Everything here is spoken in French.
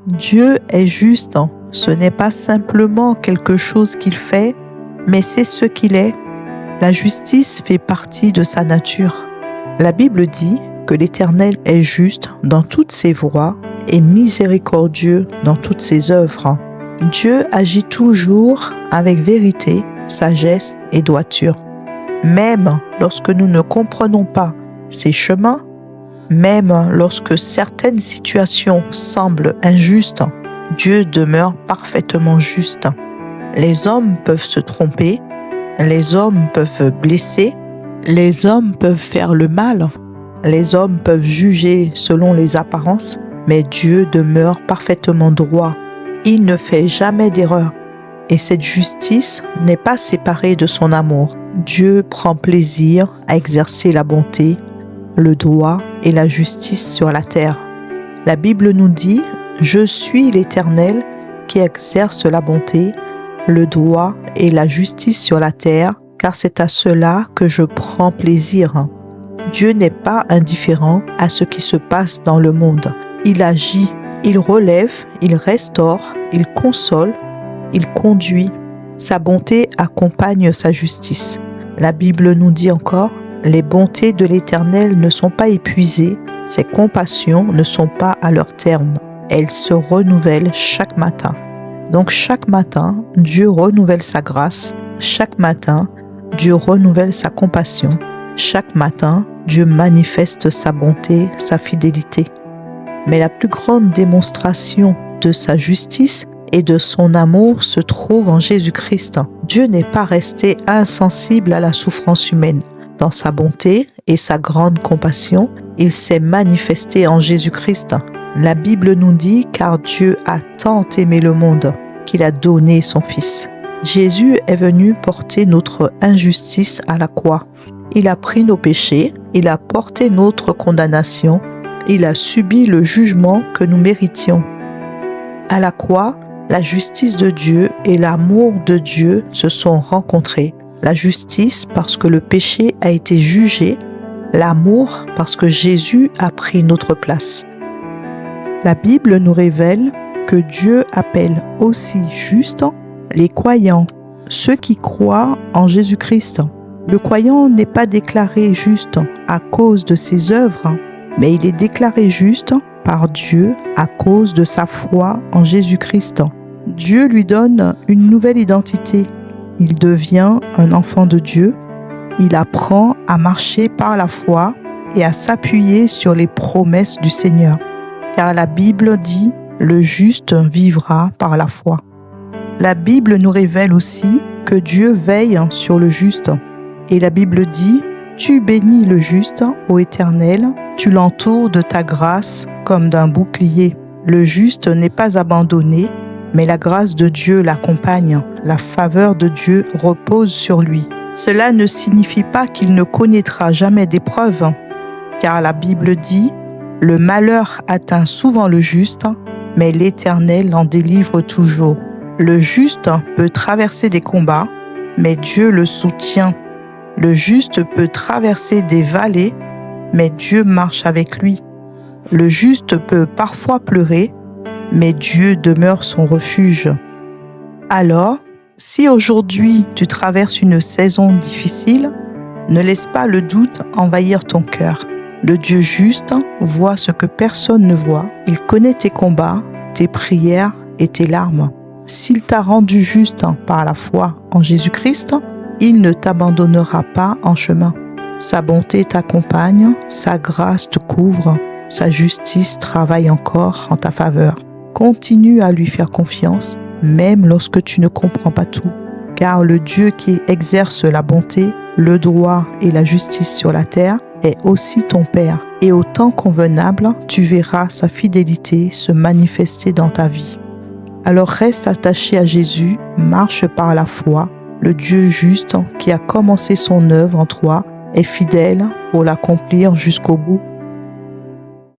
Dieu est juste. Ce n'est pas simplement quelque chose qu'il fait, mais c'est ce qu'il est. La justice fait partie de sa nature. La Bible dit que l'Éternel est juste dans toutes ses voies et miséricordieux dans toutes ses œuvres. Dieu agit toujours avec vérité, sagesse et droiture. Même lorsque nous ne comprenons pas ses chemins, même lorsque certaines situations semblent injustes, Dieu demeure parfaitement juste. Les hommes peuvent se tromper, les hommes peuvent blesser, les hommes peuvent faire le mal, les hommes peuvent juger selon les apparences, mais Dieu demeure parfaitement droit. Il ne fait jamais d'erreur. Et cette justice n'est pas séparée de son amour. Dieu prend plaisir à exercer la bonté, le droit et la justice sur la terre. La Bible nous dit « Je suis l'Éternel qui exerce la bonté, le droit et la justice sur la terre, car c'est à cela que je prends plaisir. » Dieu n'est pas indifférent à ce qui se passe dans le monde. Il agit, il relève, il restaure, il console, il conduit. Sa bonté accompagne sa justice. La Bible nous dit encore « Les bontés de l'Éternel ne sont pas épuisées, ses compassions ne sont pas à leur terme. Elles se renouvellent chaque matin. » Donc chaque matin, Dieu renouvelle sa grâce. Chaque matin, Dieu renouvelle sa compassion. Chaque matin, Dieu manifeste sa bonté, sa fidélité. Mais la plus grande démonstration de sa justice et de son amour se trouve en Jésus-Christ. Dieu n'est pas resté insensible à la souffrance humaine. Dans sa bonté et sa grande compassion, il s'est manifesté en Jésus-Christ. La Bible nous dit « Car Dieu a tant aimé le monde qu'il a donné son Fils ». Jésus est venu porter notre injustice à la croix. Il a pris nos péchés, il a porté notre condamnation, il a subi le jugement que nous méritions. À la croix, la justice de Dieu et l'amour de Dieu se sont rencontrés. La justice parce que le péché a été jugé, l'amour parce que Jésus a pris notre place. La Bible nous révèle que Dieu appelle aussi justes les croyants, ceux qui croient en Jésus-Christ. Le croyant n'est pas déclaré juste à cause de ses œuvres, mais il est déclaré juste par Dieu à cause de sa foi en Jésus-Christ. Dieu lui donne une nouvelle identité. Il devient un enfant de Dieu. Il apprend à marcher par la foi et à s'appuyer sur les promesses du Seigneur. Car la Bible dit « Le juste vivra par la foi ». La Bible nous révèle aussi que Dieu veille sur le juste. Et la Bible dit « Tu bénis le juste, ô Éternel, tu l'entoures de ta grâce comme d'un bouclier. » Le juste n'est pas abandonné, mais la grâce de Dieu l'accompagne. La faveur de Dieu repose sur lui. Cela ne signifie pas qu'il ne connaîtra jamais d'épreuves, car la Bible dit « Le malheur atteint souvent le juste, mais l'Éternel en délivre toujours. » Le juste peut traverser des combats, mais Dieu le soutient. Le juste peut traverser des vallées, mais Dieu marche avec lui. Le juste peut parfois pleurer, mais Dieu demeure son refuge. Alors, si aujourd'hui tu traverses une saison difficile, ne laisse pas le doute envahir ton cœur. Le Dieu juste voit ce que personne ne voit. Il connaît tes combats, tes prières et tes larmes. S'il t'a rendu juste par la foi en Jésus-Christ, il ne t'abandonnera pas en chemin. Sa bonté t'accompagne, sa grâce te couvre, sa justice travaille encore en ta faveur. Continue à lui faire confiance, même lorsque tu ne comprends pas tout, car le Dieu qui exerce la bonté, le droit et la justice sur la terre est aussi ton Père. Et au temps convenable, tu verras sa fidélité se manifester dans ta vie. Alors reste attaché à Jésus, marche par la foi. Le Dieu juste qui a commencé son œuvre en toi est fidèle pour l'accomplir jusqu'au bout.